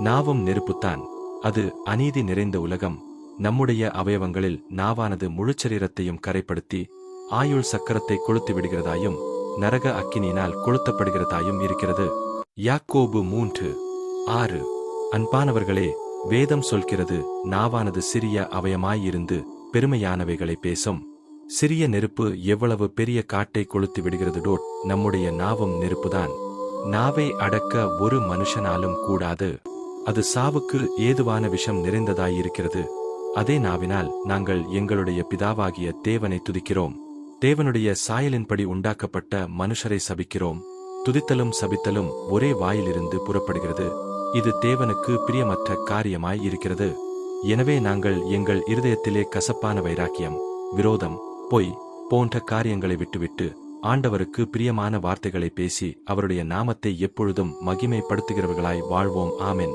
நாவும் நெருப்புத்தான். அது அநீதி நிறைந்த உலகம். நம்முடைய அவயவங்களில் நாவானது முழுச்சரீரத்தையும் கரைப்படுத்தி ஆயுள் சக்கரத்தை கொளுத்து விடுகிறதாயும் நரக அக்கினியினால் கொளுத்தப்படுகிறதாயும் இருக்கிறது. யாக்கோபு 3:6. அன்பானவர்களே, வேதம் சொல்கிறது, நாவானது சிறிய அவயமாயிருந்து பெருமையானவைகளை பேசும். சிறிய நெருப்பு எவ்வளவு பெரிய காட்டை கொளுத்து விடுகிறது. நம்முடைய நாவும் நெருப்புதான். நாவை அடக்க ஒரு மனுஷனாலும் கூடாது. அது சாவுக்கு ஏதுவான விஷம் நிறைந்ததாயிருக்கிறது. அதே நாவினால் நாங்கள் எங்களுடைய பிதாவாகிய தேவனை துதிக்கிறோம். தேவனுடைய சாயலின்படி உண்டாக்கப்பட்ட மனுஷரை சபிக்கிறோம். துதித்தலும் சபித்தலும் ஒரே வாயிலிருந்து புறப்படுகிறது. இது தேவனுக்கு பிரியமற்ற காரியமாய் இருக்கிறது. எனவே நாங்கள் எங்கள் இருதயத்திலே கசப்பான வைராக்கியம், விரோதம், பொய் போன்ற காரியங்களை விட்டுவிட்டு ஆண்டவருக்கு பிரியமான வார்த்தைகளை பேசி அவருடைய நாமத்தை எப்பொழுதும் மகிமைப்படுத்துகிறவர்களாய் வாழ்வோம். ஆமென்.